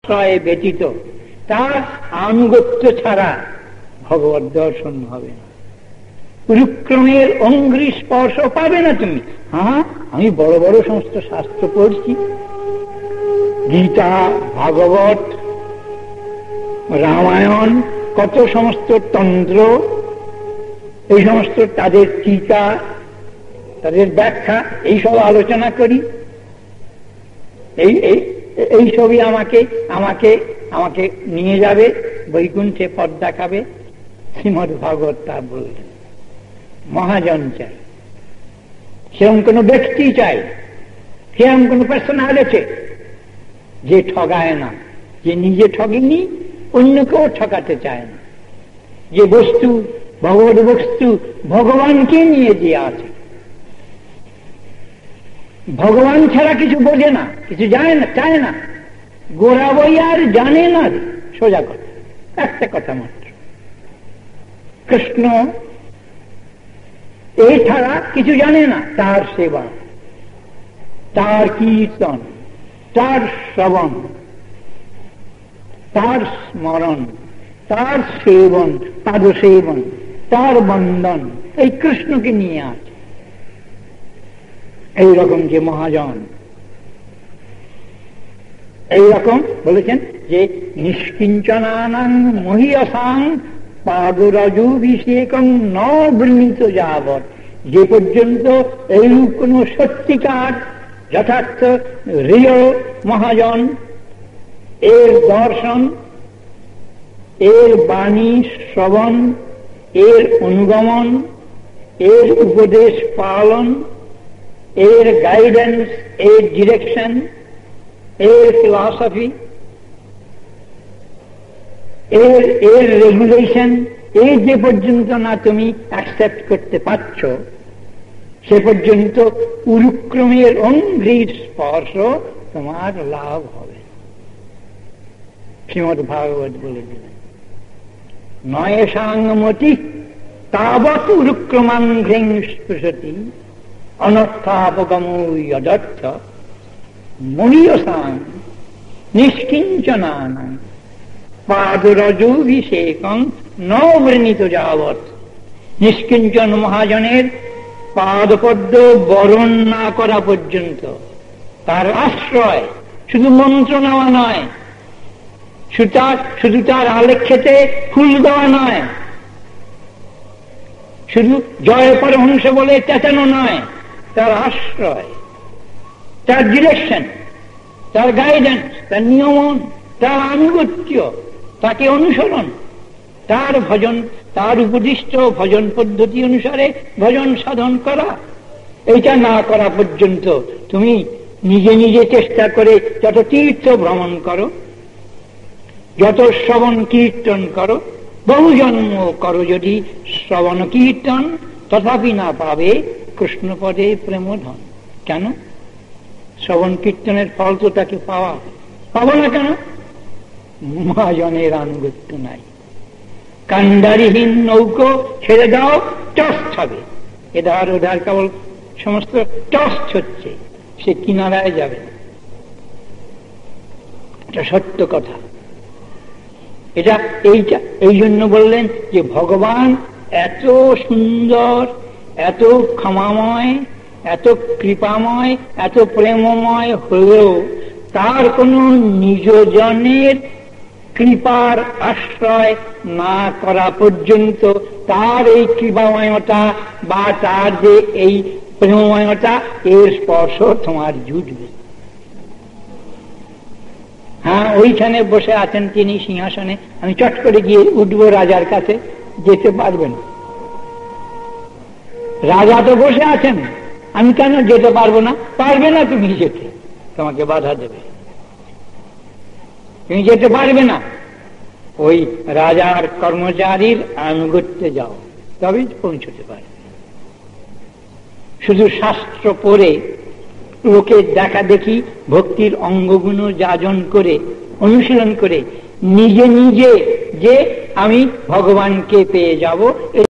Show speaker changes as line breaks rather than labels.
আশ্রয় ব্যতীত, তার আনুগত্য ছাড়া ভগবত দর্শন হবে না। উরুক্রমের অঙ্ঘ্রি স্পর্শ পাবে না তুমি। হ্যাঁ, আমি বড় বড় সমস্ত শাস্ত্র পড়ছি, গীতা, ভাগবত, রামায়ণ, কত সমস্ত তন্ত্র, এই সমস্ত তাদের টিকা, তাদের ব্যাখ্যা, এইসব আলোচনা করি। এই সবই আমাকে আমাকে আমাকে নিয়ে যাবে বৈকুণ্ঠে, পথ দেখাবে। শ্রীমদ্ ভাগবত তা বললেন। মহাজন চাই, সেরকম কোন ব্যক্তি চাই, সেরকম কোন পার্সোনালিটি যে ঠগায় না, যে নিজে ঠগেনি, অন্যকেও ঠকাতে চায় না, যে বস্তু ভগবত বস্তু ভগবানকে নিয়ে যে আছে, ভগবান ছাড়া কিছু বোঝে না, কিছু জানে না, চায় না। গোড়া বই আর জানে না, সোজা কথা, একটা কথা মাত্র, কৃষ্ণ এই ছাড়া কিছু জানে না। তার সেবা, তার কীর্তন, তার শ্রবণ, তার স্মরণ, তার সেবন, পাদ সেবন, তার বন্দন, এই কৃষ্ণকে নিয়ে আছে। এইরকম যে মহাজন, এইরকম বলেছেন যে নিষ্কিঞ্চনানাং মহীয়সাং পাদরজুভিষেকং ন বৃণীত যাবৎ, যে পর্যন্ত এইরূপ কোন সত্যিকার যথার্থ রিয় মহাজন, এর দর্শন, এর বাণী শ্রবণ, এর অনুগমন, এর উপদেশ পালন, এর গাইডেন্স, এর ডিরেকশন, এর ফিলসফি, এর রেগুলেশন, এই যে পর্যন্ত না তুমি অ্যাকসেপ্ট করতে পারছ, সে পর্যন্ত উরুক্রমের অঙ্ঘ্রির স্পর্শ তোমার লাভ হবে। শ্রীমদ্ ভাগবত বলে দিলেন, নয়েশাঙ্গমতি তাবৎ উরুক্রমাঙ্ঘ্রিং স্পৃশতি অনর্থাপগমূয়দর্থ মহীয়সাং নিষ্কিঞ্চনানাং পাদরজুভিষেকং ন বৃণীত যাবৎ। নিষ্কিঞ্চন মহাজনের পাদপদ্ম বরণ না করা পর্যন্ত, তার আশ্রয়, শুধু মন্ত্র নেওয়া নয়, শুধু তার আলেখ্যেতে ফুল দেওয়া নয়, শুধু জয় পরমহংস বলে চেঁচানো নয়, তার আশ্রয়, তার ডিরেকশন, তার গাইডেন্স, তার নিয়মন, তার আনুগত্য, তাকে অনুসরণ, তার ভজন, তার উপদিষ্ট ভজন পদ্ধতি অনুসারে ভজন সাধন করা। এইটা না করা পর্যন্ত তুমি নিজে নিজে চেষ্টা করে যত তীর্থ ভ্রমণ করো, যত শ্রবণ কীর্তন করো, বহু জন্ম করো যদি শ্রবণ কীর্তন, তথাপি না পাবে কৃষ্ণপদে প্রেমধন। কেন? শ্রবণ কীর্তনের ফল তো তাকে পাবো না। কেন? মহাজনের আনুগত্য নাই। কান্ডারিহীন নৌকো ছেড়ে দাও, টস হবে, এধার ওধার কেবল সমস্ত টস হচ্ছে, সে কিনারায় যাবে না। এটা সত্য কথা। এই জন্য বললেন যে ভগবান এত সুন্দর, এত ক্ষমাময়, এত কৃপাময়, এত প্রেমময় হলেও তার কোন নিজজনের কৃপার আশ্রয় না করা পর্যন্ত তার এই কৃপাময়তা বা তার যে এই প্রেমময়তা, এর স্পর্শ তোমার জুটবে। হ্যাঁ, ওইখানে বসে আছেন তিনি সিংহাসনে, আমি চট করে গিয়ে উঠবো রাজার কাছে, যেতে পারবে না। রাজা তো বসে আছেন, আমি কেন যেতে পারবো না? পারবে না তুমি যেতে, তোমাকে বাধা দেবে, তুমি যেতে পারবে না। ওই রাজার কর্মচারীর আনুগত্যে যাও, তবেই পৌঁছতে পারবে। শুধু শাস্ত্র পড়ে লোকে দেখা দেখি ভক্তির অঙ্গগুণ যাজন করে, অনুশীলন করে নিজে নিজে যে আমি ভগবানকে পেয়ে যাব,